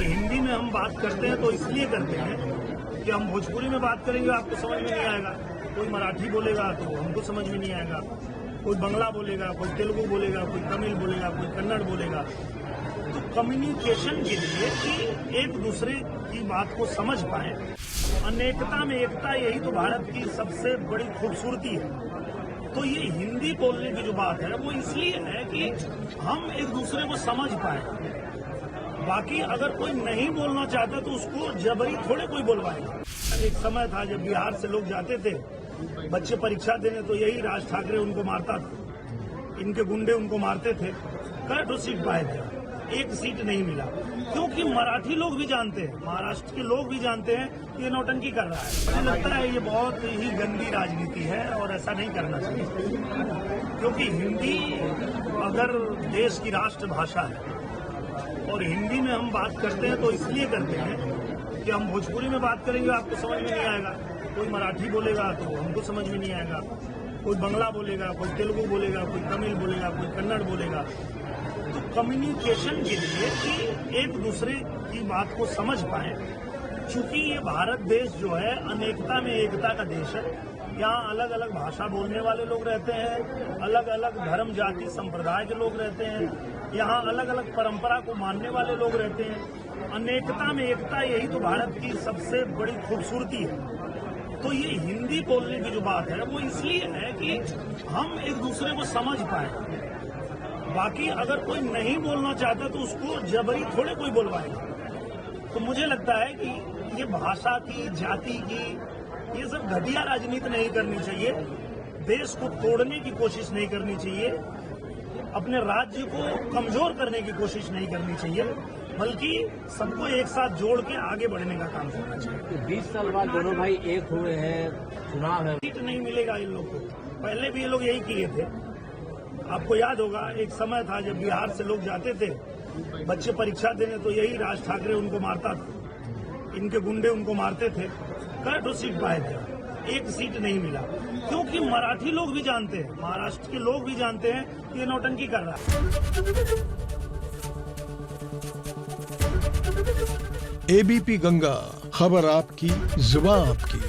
और हिंदी में हम बात करते हैं तो इसलिए करते हैं कि हम भोजपुरी में बात करेंगे आपको समझ में नहीं आएगा, कोई मराठी बोलेगा तो हमको समझ में नहीं आएगा, कोई बंगला बोलेगा, कोई तेलुगु बोलेगा, कोई तमिल बोलेगा, कोई कन्नड़ बोलेगा। तो कम्युनिकेशन के लिए कि एक दूसरे की बात को समझ पाए, अनेकता में एकता, यही तो भारत की सबसे बड़ी खूबसूरती है। तो ये हिंदी बोलने की जो बात है वो इसलिए है कि हम एक दूसरे को समझ पाए। बाकी अगर कोई नहीं बोलना चाहता तो उसको जबरी थोड़े कोई बोलवाएगा। एक समय था जब बिहार से लोग जाते थे बच्चे परीक्षा देने, तो यही राज ठाकरे उनको मारता था, इनके गुंडे उनको मारते थे। कई सीट पाए थे, एक सीट नहीं मिला, क्योंकि मराठी लोग भी जानते हैं, महाराष्ट्र के लोग भी जानते हैं कि ये नौटंकी कर रहा है। मुझे लगता है ये बहुत ही गंदी राजनीति है और ऐसा नहीं करना चाहिए, क्योंकि हिंदी अगर देश की राष्ट्रभाषा है और हिंदी में हम बात करते हैं तो इसलिए करते हैं कि हम भोजपुरी में बात करेंगे आपको समझ में नहीं आएगा, कोई मराठी बोलेगा तो हमको समझ में नहीं आएगा, कोई बंगला बोलेगा, कोई तेलुगु बोलेगा, कोई तमिल बोलेगा, कोई कन्नड़ बोलेगा। तो कम्युनिकेशन के लिए कि एक दूसरे की बात को समझ पाए, चूंकि ये भारत देश जो है अनेकता में एकता का देश है। यहाँ अलग अलग भाषा बोलने वाले लोग रहते हैं, अलग अलग धर्म जाति संप्रदाय के लोग रहते हैं, यहाँ अलग अलग परंपरा को मानने वाले लोग रहते हैं। अनेकता में एकता, यही तो भारत की सबसे बड़ी खूबसूरती है। तो ये हिंदी बोलने की जो बात है वो इसलिए है कि हम एक दूसरे को समझ पाए। बाकी अगर कोई नहीं बोलना चाहता तो उसको जबरी थोड़े कोई बोलवाएगा। तो मुझे लगता है कि ये भाषा की, जाति की, ये सब घटिया राजनीति नहीं करनी चाहिए, देश को तोड़ने की कोशिश नहीं करनी चाहिए, अपने राज्य को कमजोर करने की कोशिश नहीं करनी चाहिए, बल्कि सबको एक साथ जोड़ के आगे बढ़ने का काम करना चाहिए। 20 साल बाद दोनों भाई एक हुए हैं, चुनाव है, सीट नहीं मिलेगा इन लोग को। पहले भी ये लोग यही किए थे। आपको याद होगा एक समय था जब बिहार से लोग जाते थे बच्चे परीक्षा देने, तो यही राज ठाकरे उनको मारता था, इनके गुंडे उनको मारते थे। कई सीट पाए थे, एक सीट नहीं मिला, क्योंकि मराठी लोग भी जानते हैं, महाराष्ट्र के लोग भी जानते हैं कि ये नौटंकी कर रहा है। एबीपी गंगा, खबर आपकी, जुबान आपकी।